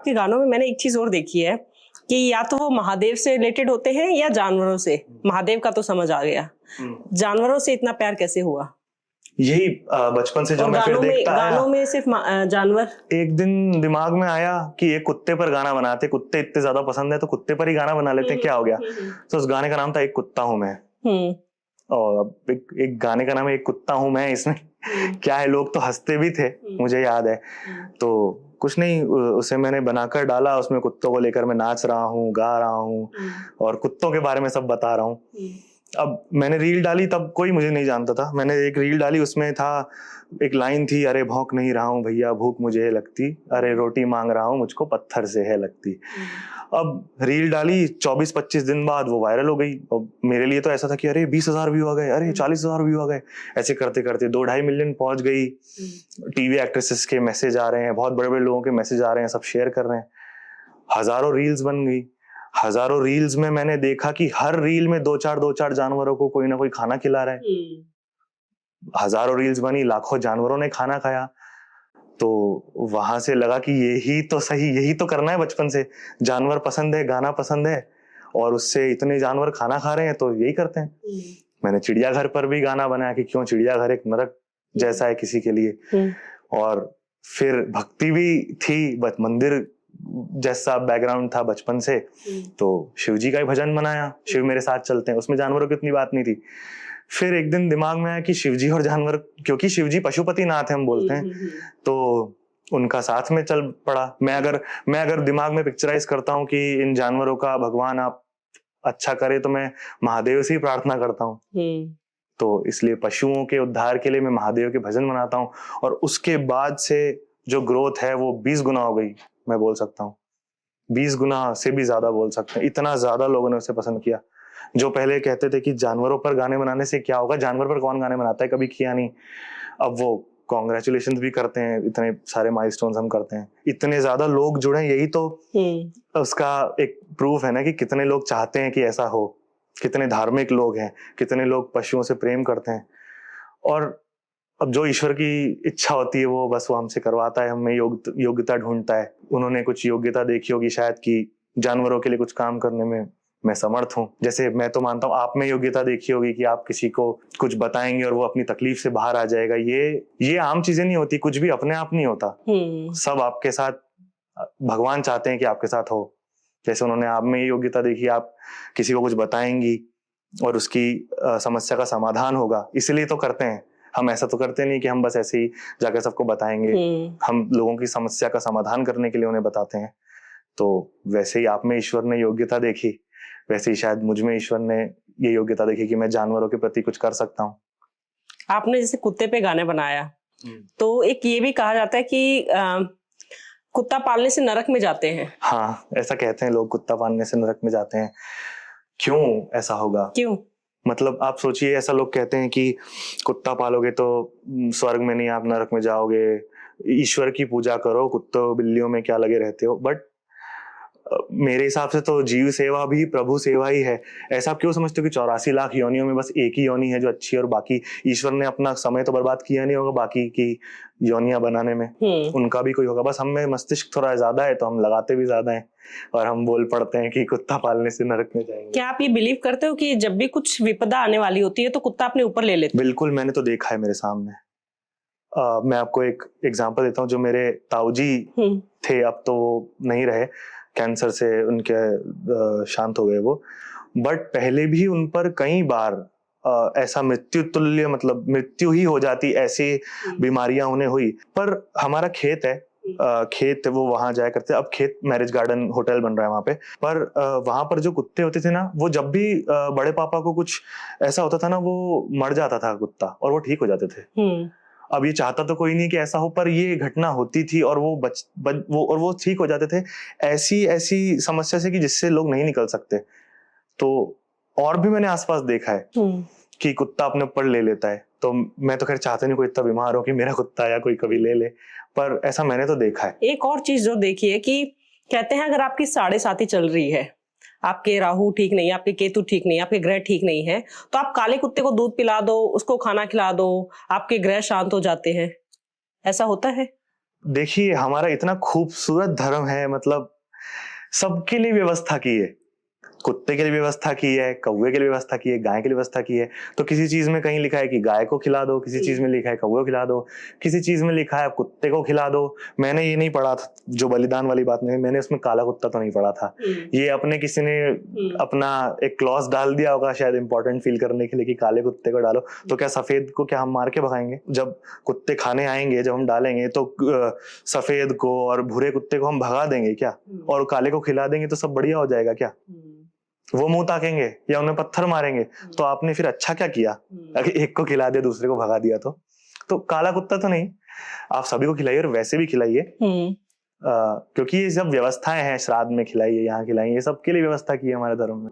के गानों में मैंने एक चीज और देखी है कि या तो वो महादेव से रिलेटेड होते हैं या जानवरों से। महादेव का तो समझ आ गया, जानवरों से इतना प्यार कैसे हुआ? यही बचपन से जो मैं फिर देखता आया। गानों में सिर्फ जानवर। एक दिन दिमाग में आया कि एक कुत्ते पर गाना बनाते, कुत्ते इतने ज्यादा पसंद है तो कुत्ते पर ही गाना बना लेते हैं, क्या हो गया। तो उस गाने का नाम था एक कुत्ता हूं मैं। और अब एक गाने का नाम है एक कुत्ता हूं मैं। इसमें क्या है, लोग तो हंसते भी थे, मुझे याद है। तो कुछ नहीं, उसे मैंने बनाकर डाला, उसमें कुत्तों को लेकर मैं नाच रहा हूँ, गा रहा हूँ और कुत्तों के बारे में सब बता रहा हूँ। अब मैंने रील डाली, तब कोई मुझे नहीं जानता था। मैंने एक रील डाली, उसमें था एक लाइन थी, अरे भौंक नहीं रहा हूँ भैया भूख मुझे है लगती, अरे रोटी मांग रहा हूँ मुझको पत्थर से है लगती। अब रील डाली, 24-25 दिन बाद वो वायरल हो गई। और मेरे लिए तो ऐसा था कि अरे 20,000 व्यू आ गए, अरे 40,000 व्यू आ गए। ऐसे करते करते 2-2.5 मिलियन पहुंच गई। टीवी एक्ट्रेसेस के मैसेज आ रहे हैं, बहुत बड़े बड़े लोगों के मैसेज आ रहे हैं, सब शेयर कर रहे हैं। हजारों रील्स बन गई। हजारों रील्स में मैंने देखा कि हर रील में 2-4 जानवरों को कोई ना कोई खाना खिला रहा है। हजारों रील्स बनी, लाखों जानवरों ने खाना खाया। तो वहां से लगा कि यही तो सही, यही तो करना है बचपन से। जानवर पसंद है, गाना पसंद है, और उससे इतने जानवर खाना खा रहे हैं तो यही करते हैं। मैंने चिड़ियाघर पर भी गाना बनाया कि क्यों चिड़ियाघर एक नरक जैसा है किसी के लिए। और फिर भक्ति भी थी, मंदिर जैसा बैकग्राउंड था बचपन से, तो शिव जी का ही भजन बनाया, शिव मेरे साथ चलते हैं, उसमें जानवरों की इतनी बात नहीं थी। फिर एक दिन दिमाग में आया कि शिवजी और जानवर, क्योंकि शिवजी पशुपति नाथ है हम बोलते हैं, तो उनका साथ में चल पड़ा। मैं अगर दिमाग में पिक्चराइज करता हूँ कि इन जानवरों का भगवान आप अच्छा करे, तो मैं महादेव से ही प्रार्थना करता हूँ। तो इसलिए पशुओं के उद्धार के लिए मैं महादेव के भजन बनाता हूँ। और उसके बाद से जो ग्रोथ है वो 20 गुना हो गई, मैं बोल सकता हूँ 20 गुना से भी ज्यादा बोल सकते हैं। इतना ज्यादा लोगों ने उसे पसंद किया। जो पहले कहते थे कि जानवरों पर गाने बनाने से क्या होगा, जानवर पर कौन गाने बनाता है, कभी किया नहीं। अब वो कॉन्ग्रेचुलेशन भी करते हैं, इतने सारे माइलस्टोन्स हम करते हैं, इतने ज्यादा लोग जुड़े, यही तो उसका एक प्रूफ है ना कि कितने लोग चाहते हैं कि ऐसा हो, कितने धार्मिक लोग हैं, कितने लोग पशुओं से प्रेम करते हैं। और अब जो ईश्वर की इच्छा होती है वो बस वो हमसे करवाता है, हमें योग्यता ढूंढता है। उन्होंने कुछ योग्यता देखी होगी शायद कि जानवरों के लिए कुछ काम करने में मैं समर्थ हूँ। जैसे मैं तो मानता हूँ आप में योग्यता देखी होगी कि आप किसी को कुछ बताएंगे और वो अपनी तकलीफ से बाहर आ जाएगा। ये आम चीजें नहीं होती, कुछ भी अपने आप नहीं होता। सब आपके साथ भगवान चाहते हैं कि आपके साथ हो। जैसे उन्होंने आप में योग्यता देखी, आप किसी को कुछ बताएंगी और उसकी समस्या का समाधान होगा, इसलिए तो करते हैं। हम ऐसा तो करते नहीं कि हम बस ऐसे ही जाकर सबको बताएंगे। हम लोगों की समस्या का समाधान करने के लिए उन्हें बताते हैं। तो वैसे ही आप में ईश्वर ने योग्यता देखी, वैसे ही शायद मुझ में ईश्वर ने ये योग्यता देखी कि मैं जानवरों के प्रति कुछ कर सकता हूँ। आपने जैसे कुत्ते पे गाने बनाया, तो एक ये भी कहा जाता है कि कुत्ता पालने से नरक में जाते हैं। हाँ, ऐसा कहते हैं लोग, कुत्ता पालने से नरक में जाते हैं। क्यों ऐसा होगा? क्यों? मतलब आप सोचिए, ऐसा लोग कहते हैं कि कुत्ता पालोगे तो स्वर्ग में नहीं, आप नरक में जाओगे, ईश्वर की पूजा करो, कुत्तों बिल्लियों में क्या लगे रहते हो। बट मेरे हिसाब से तो जीव सेवा भी प्रभु सेवा ही है। ऐसा आप क्यों समझते हो कि 84 लाख योनियों में बस एक ही योनि है जो अच्छी है, और बाकी ईश्वर ने अपना समय तो बर्बाद किया नहीं होगा बाकी की योनियां बनाने में, उनका भी कोई होगा। बस हमें मस्तिष्क थोड़ा ज्यादा है तो हम लगाते भी ज्यादा है, और हम बोल पड़ते हैं कि कुत्ता पालने से नरक में जाएंगे। क्या आप ये बिलीव करते हो कि जब भी कुछ विपदा आने वाली होती है तो कुत्ता अपने ऊपर ले लेता है? बिल्कुल, मैंने तो देखा है मेरे सामने। मैं आपको एक एग्जाम्पल देता हूँ। जो मेरे ताऊजी थे, अब तो नहीं रहे, कैंसर से उनके शांत हो गए वो। बट पहले भी उन पर कई बार ऐसा मृत्यु तुल्य, मतलब मृत्यु ही हो जाती, ऐसी बीमारियां उन्हें हुई। पर हमारा खेत है, खेत वो वहां जाया करते। अब खेत मैरिज गार्डन होटल बन रहा है वहां पे, पर वहां पर जो कुत्ते होते थे ना, वो जब भी बड़े पापा को कुछ ऐसा होता था ना, वो मर जाता था कुत्ता और वो ठीक हो जाते थे। अब ये चाहता तो कोई नहीं कि ऐसा हो, पर ये घटना होती थी और वो ठीक हो जाते थे ऐसी समस्या से कि जिससे लोग नहीं निकल सकते। तो और भी मैंने आसपास देखा है कि कुत्ता अपने ऊपर ले लेता है। तो मैं तो खैर चाहते नहीं कोई इतना बीमार हो कि मेरा कुत्ता या कोई कभी ले ले, पर ऐसा मैंने तो देखा है। एक और चीज जो देखी है कि कहते हैं अगर आपकी 7.5 चल रही है, आपके राहु ठीक नहीं है, आपके केतु ठीक नहीं है, आपके ग्रह ठीक नहीं है, तो आप काले कुत्ते को दूध पिला दो, उसको खाना खिला दो, आपके ग्रह शांत हो जाते हैं। ऐसा होता है? देखिए हमारा इतना खूबसूरत धर्म है, मतलब सबके लिए व्यवस्था की है। कुत्ते के लिए व्यवस्था की है, कौवे के लिए व्यवस्था की है, गाय के लिए व्यवस्था की है। तो किसी चीज में कहीं लिखा है कि गाय को खिला दो, किसी चीज में लिखा है कौवे को खिला दो, किसी चीज में लिखा है कुत्ते को खिला दो। मैंने ये नहीं पढ़ा था जो बलिदान वाली बात में, मैंने उसमें काला कुत्ता तो नहीं पढ़ा था। ये अपने किसी ने अपना एक क्लॉज डाल दिया होगा शायद इंपॉर्टेंट फील करने के लिए कि काले कुत्ते को डालो। तो क्या सफेद को क्या हम मार के भगाएंगे? जब कुत्ते खाने आएंगे, जब हम डालेंगे तो सफेद को और भूरे कुत्ते को हम भगा देंगे क्या? और काले को खिला देंगे तो सब बढ़िया हो जाएगा क्या? वो मुंह ताकेंगे या उन्हें पत्थर मारेंगे। तो आपने फिर अच्छा क्या किया? अगर एक को खिला दिया दूसरे को भगा दिया तो काला कुत्ता तो नहीं, आप सभी को खिलाइए और वैसे भी खिलाइए। क्योंकि ये सब व्यवस्थाएं हैं, श्राद्ध में खिलाइए, यहाँ खिलाइए, ये सबके लिए व्यवस्था की है हमारे धर्म में।